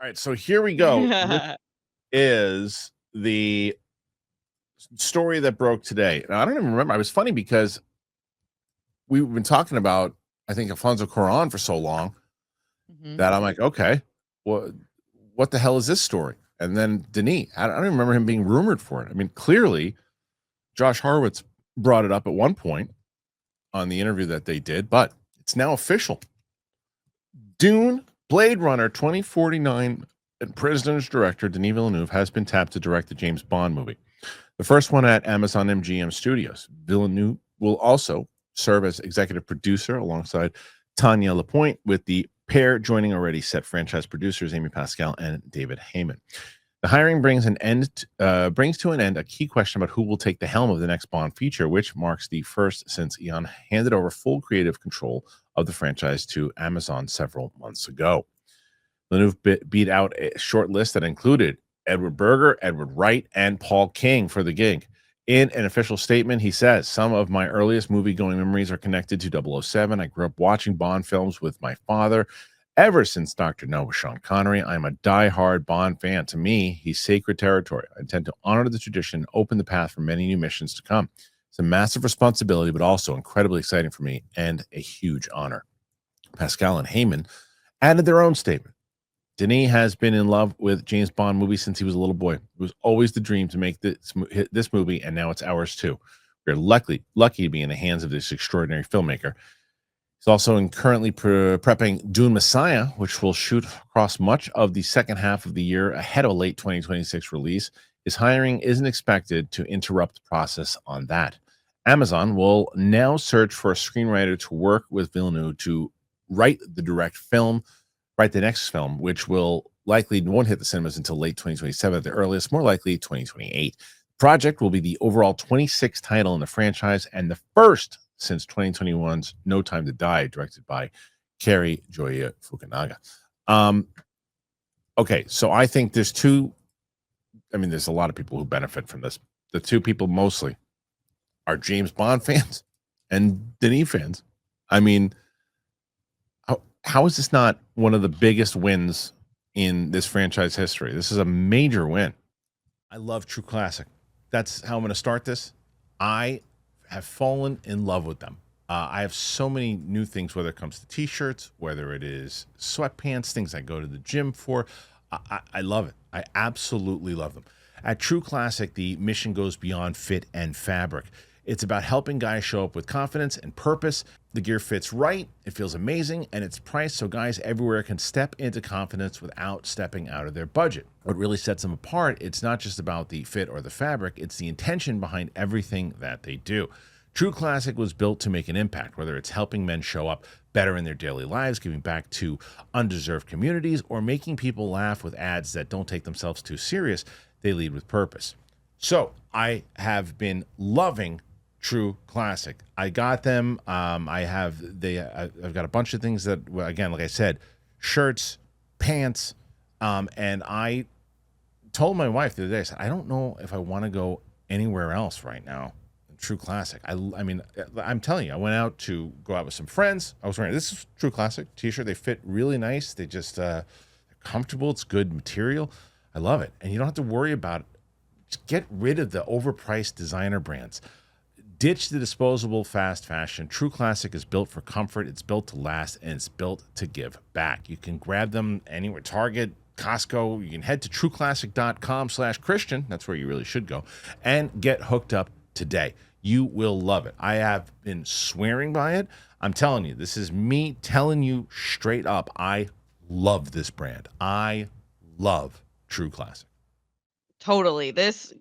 All right, so here we go. This is the story that broke today. Now, I don't even remember. I was funny because we've been talking about, I think, Alfonso Cuarón for so long Mhm. that I'm like, okay, what the hell is this story? And then Denis, I don't even remember him being rumored for it. I mean, clearly, Josh Horowitz brought it up at one point on the interview that they did, but it's now official. Dune, Blade Runner 2049, and President's director Denis Villeneuve has been tapped to direct the James Bond movie. The first one at Amazon MGM Studios. Villeneuve will also serve as executive producer alongside Tanya Lapointe, with the pair joining already set franchise producers Amy Pascal and David Heyman. The hiring brings to an end a key question about who will take the helm of the next Bond feature, which marks the first since Eon handed over full creative control of the franchise to Amazon several months ago. Villeneuve beat out a short list that included Edward Berger, Edward Wright, and Paul King for the gig. In an official statement, he says, "Some of my earliest movie-going memories are connected to 007. I grew up watching Bond films with my father. Ever since Dr. No with Sean Connery, I'm a die-hard Bond fan. To me, he's sacred territory. I intend to honor the tradition and open the path for many new missions to come. It's a massive responsibility, but also incredibly exciting for me and a huge honor." Pascal and Heyman added their own statement. Denis has been in love with James Bond movies since he was a little boy. It was always the dream to make this movie, and now it's ours too. We're lucky to be in the hands of this extraordinary filmmaker. He's also currently prepping Dune Messiah, which will shoot across much of the second half of the year ahead of a late 2026 release. His hiring isn't expected to interrupt the process on that. Amazon will now search for a screenwriter to work with Villeneuve to write the next film, which won't hit the cinemas until late 2027 at the earliest, more likely 2028. Project will be the overall 26th title in the franchise and the first since 2021's No Time to Die, directed by Cary Joya Fukunaga. Okay, so I think there's a lot of people who benefit from this. The two people mostly are James Bond fans and Denis fans. I mean, how is this not one of the biggest wins in this franchise history? This is a major win. I love True Classic. That's how I'm going to start this. I have fallen in love with them. I have so many new things, whether it comes to t-shirts, whether it is sweatpants, things I go to the gym for. I love it. I absolutely love them. At True Classic, the mission goes beyond fit and fabric. It's about helping guys show up with confidence and purpose. The gear fits right, it feels amazing, and it's priced so guys everywhere can step into confidence without stepping out of their budget. What really sets them apart, it's not just about the fit or the fabric, it's the intention behind everything that they do. True Classic was built to make an impact, whether it's helping men show up better in their daily lives, giving back to undeserved communities, or making people laugh with ads that don't take themselves too serious. They lead with purpose. So I have been loving True Classic. I got them. I've got a bunch of things that, again, like I said, shirts, pants, and I told my wife the other day, I said, I don't know if I want to go anywhere else right now. True Classic. I'm telling you, I went out to go out with some friends. I was wearing this True Classic t-shirt. They fit really nice. They just they're comfortable. It's good material. I love it, and you don't have to worry about it. Just get rid of the overpriced designer brands. Ditch the disposable fast fashion. True Classic is built for comfort, it's built to last, and it's built to give back. You can grab them anywhere, Target, Costco. You can head to trueclassic.com/Christian. That's where you really should go, and get hooked up today. You will love it. I have been swearing by it. I'm telling you, this is me telling you straight up. I love this brand. I love True Classic. Totally. This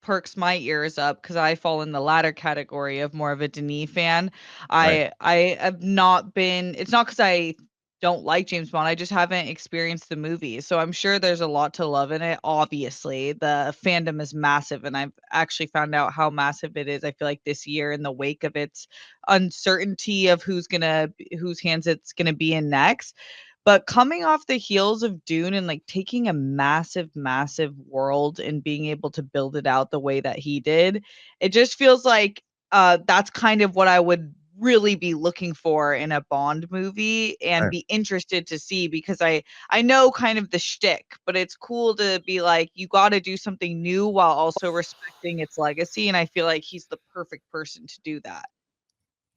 perks my ears up because I fall in the latter category of more of a Denis fan. Right. I have not been. It's not because I don't like James Bond. I just haven't experienced the movies, so I'm sure there's a lot to love in it. Obviously, the fandom is massive, and I've actually found out how massive it is. I feel like this year, in the wake of its uncertainty of whose hands it's gonna be in next. But coming off the heels of Dune and taking a massive, massive world and being able to build it out the way that he did, it just feels like that's kind of what I would really be looking for in a Bond movie and Right. be interested to see, because I know kind of the shtick, but it's cool to be like, you got to do something new while also respecting its legacy, and I feel like he's the perfect person to do that.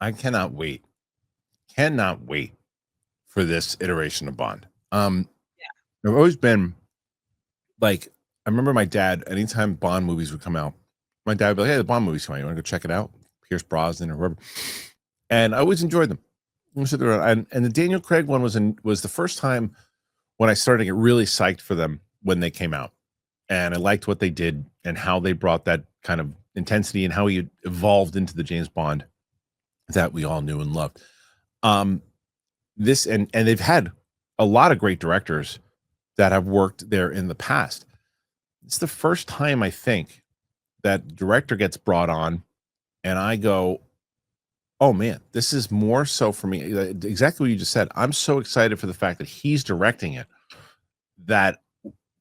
I cannot wait. Cannot wait for this iteration of Bond. I've always been like, I remember my dad, anytime Bond movies would come out, my dad would be like, "Hey, the Bond movie's coming. You want to go check it out?" Pierce Brosnan or whoever. And I always enjoyed them. And the Daniel Craig one was the first time when I started to get really psyched for them when they came out. And I liked what they did and how they brought that kind of intensity and how he evolved into the James Bond that we all knew and loved. Um, this and they've had a lot of great directors that have worked there in the past. It's the first time I think that director gets brought on, and I go, "Oh man, this is more so for me." Exactly what you just said. I'm so excited for the fact that he's directing it, that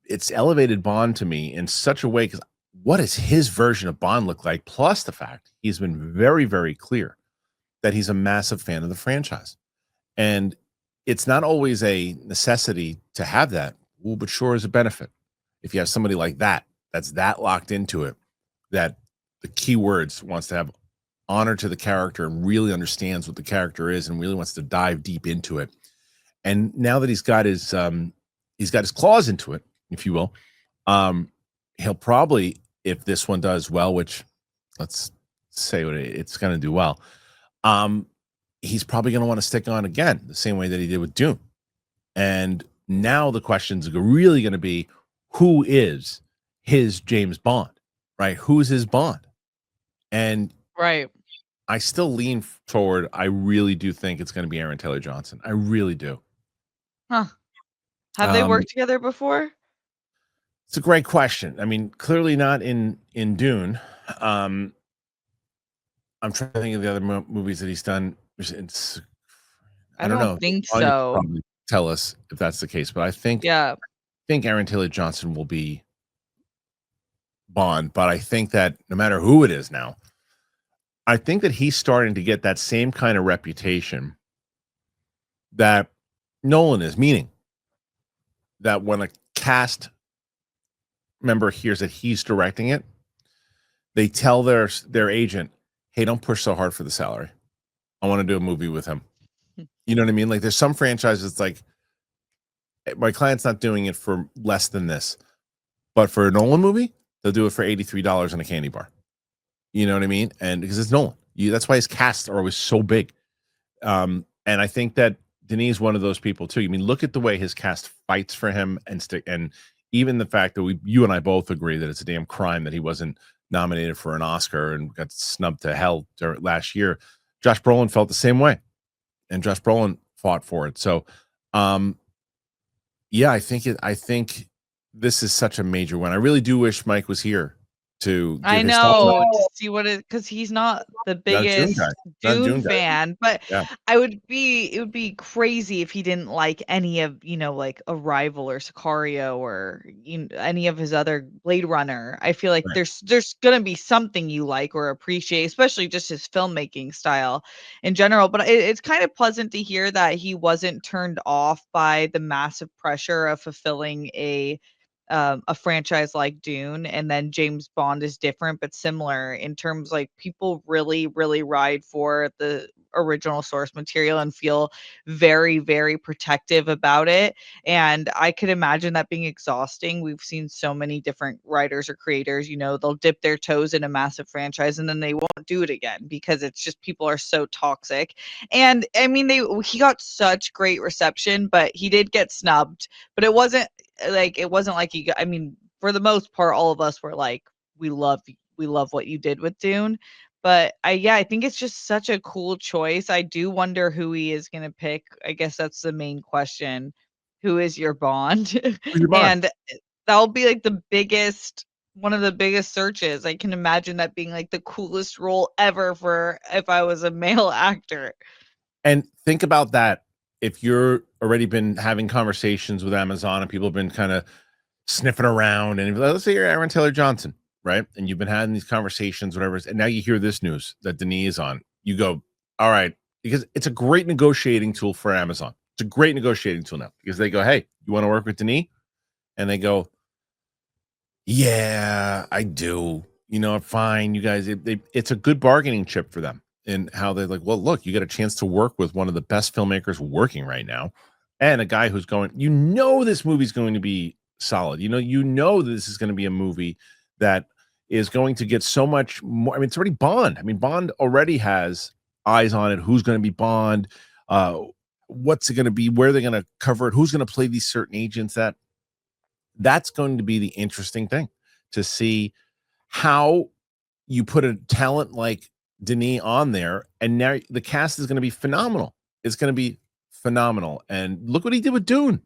it's elevated Bond to me in such a way. Because what does his version of Bond look like? Plus the fact he's been very, very clear that he's a massive fan of the franchise. And it's not always a necessity to have that. Ooh, but sure is a benefit. If you have somebody like that, that's that locked into it, that the keywords wants to have honor to the character and really understands what the character is and really wants to dive deep into it. And now that he's got his claws into it, if you will, um, he'll probably, if this one does well, which let's say it's going to do well, um, he's probably going to want to stick on again the same way that he did with Dune. And now the questions are really going to be, who is his James Bond, right? Who's his Bond? And Right. I still lean toward, I really do think it's going to be Aaron Taylor Johnson. I really do. Huh. Have they Um, worked together before? it's a great question. I mean, clearly not in Dune. Um, I'm trying to think of the other movies that he's done. I I don't don't know. think Anya could so. probably tell us if that's the case, but I Yeah. think Aaron Taylor Johnson will be Bond. But I think that no matter who it is now, I think that he's starting to get that same kind of reputation that Nolan is, meaning that when a cast member hears that he's directing it, they tell their agent, "Hey, don't push so hard for the salary. I want to do a movie with him." You know what I mean? Like there's some franchises like, my client's not doing it for less than this, but for a Nolan movie, they'll do it for $83 in a candy bar. You know what I mean? And because it's Nolan, that's why his casts are always so big. And I think that Denis is one of those people too. I mean, look at the way his cast fights for him and even the fact that you and I both agree that it's a damn crime that he wasn't nominated for an Oscar and got snubbed to hell last year. Josh Brolin felt the same way, and Josh Brolin fought for it. So, um, yeah, I think this is such a major one. I really do wish Mike was here to I give his thoughts on know, it. to see what it, because he's not the Not a Dune guy. biggest Not a Dune Dune guy. fan, but Yeah. it would be crazy if he didn't like any of, like Arrival or Sicario or any of his other Blade Runner. I feel like Right. there's gonna be something you like or appreciate, especially just his filmmaking style in general. But it's kind of pleasant to hear that he wasn't turned off by the massive pressure of fulfilling a franchise like Dune, and then James Bond is different but similar in terms, like, people really, really ride for the original source material and feel very, very protective about it. And I could imagine that being exhausting. We've seen so many different writers or creators, they'll dip their toes in a massive franchise and then they won't do it again because it's just people are so toxic. And I mean, he got such great reception, but he did get snubbed. But it wasn't like I mean, for the most part, all of us were like, we love what you did with Dune. But I think it's just such a cool choice. I do wonder who he is gonna pick. I guess that's the main question. Who is your Bond? Who's your Bond? And that'll be like the biggest one of the biggest searches. I can imagine that being like the coolest role ever for if I was a male actor. And think about that. If you're already been having conversations with Amazon and people have been kind of sniffing around, and let's say you're Aaron Taylor Johnson, right? And you've been having these conversations, whatever, and now you hear this news that Denis is on. You go, all right, because it's a great negotiating tool for Amazon. It's a great negotiating tool now because they go, hey, you want to work with Denis? And they go, yeah, I do. You know, fine. You guys, it's a good bargaining chip for them. And how they're like, well, look, you got a chance to work with one of the best filmmakers working right now, and a guy who's going. You know, this movie's going to be solid. You know that this is going to be a movie that is going to get so much more. I mean, it's already Bond. I mean, Bond already has eyes on it. Who's going to be Bond? Uh, what's it going to be? Where they're going to cover it? Who's going to play these certain agents? That's going to be the interesting thing to see how you put a talent like Denis on there, and now the cast is going to be phenomenal. It's going to be phenomenal. And look what he did with Dune.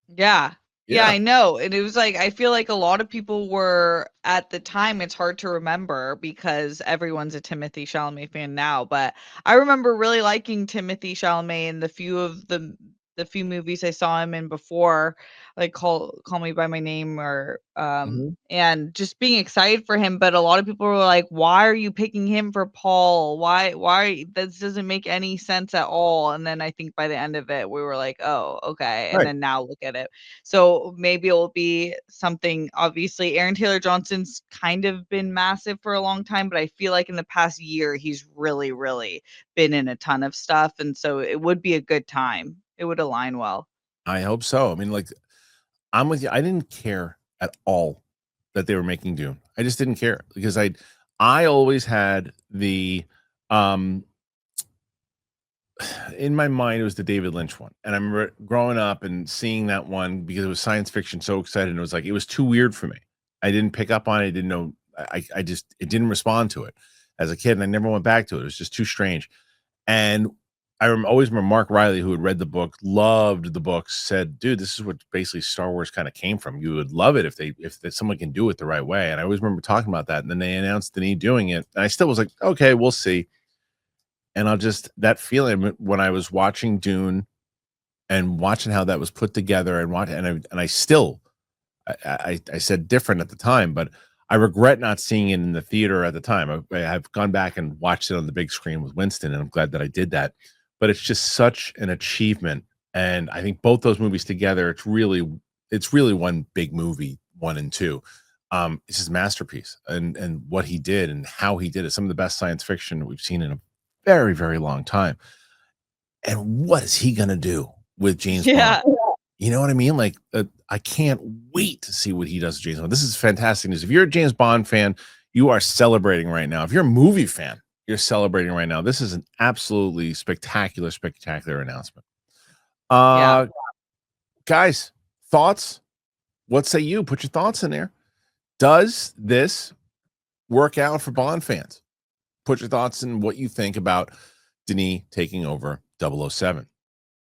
Yeah. Yeah, Yeah. I know. And it was like I feel like a lot of people were at the time, it's hard to remember because everyone's a Timothy Chalamet fan now, but I remember really liking Timothy Chalamet in the few movies I saw him in before, like Call Me by My Name or Mhm. and just being excited for him, but a lot of people were like, "Why are you picking him for Paul? Why this doesn't make any sense at all." And then I think by the end of it, we were like, "Oh, okay." And Right. then now look at it. So maybe it'll be something. Obviously, Aaron Taylor Johnson's kind of been massive for a long time, but I feel like in the past year, he's really, really been in a ton of stuff. And so it would be a good time. It would align well. I hope so. I mean, like, I'm with you. I didn't care at all that they were making Dune. I just didn't care because I always had the um in my mind, it was the David Lynch one. And I remember growing up and seeing that one because it was science fiction, so excited. And it was like, it was too weird for me. I didn't pick up on it. I didn't know. I just, it didn't respond to it as a kid. And I never went back to it. It was just too strange. And always remember Mark Riley, who had read the book, loved the book, said, dude, this is what basically Star Wars kind of came from. You would love it if someone can do it the right way. And I always remember talking about that. And then they announced Denis doing it. And I still was like, okay, we'll see. And that feeling when I was watching Dune and watching how that was put together and I still, I said different at the time, but I regret not seeing it in the theater at the time. I've gone back and watched it on the big screen with Winston, and I'm glad that I did that. But it's just such an achievement, and I think both those movies together, it's really one big movie, 1 and 2. It's his masterpiece, and what he did and how he did it. Some of the best science fiction we've seen in a very, very long time. And what is he gonna do with James Bond? Yeah. You know what I mean? Like, I can't wait to see what he does with James Bond. This is fantastic news. If you're a James Bond fan, you are celebrating right now. If you're a movie fan, you're celebrating right now. This is an absolutely spectacular, spectacular announcement. Yeah. Uh, guys, thoughts? What say you? Put your thoughts in there. Does this work out for Bond fans? Put your thoughts in what you think about Denis taking over 007.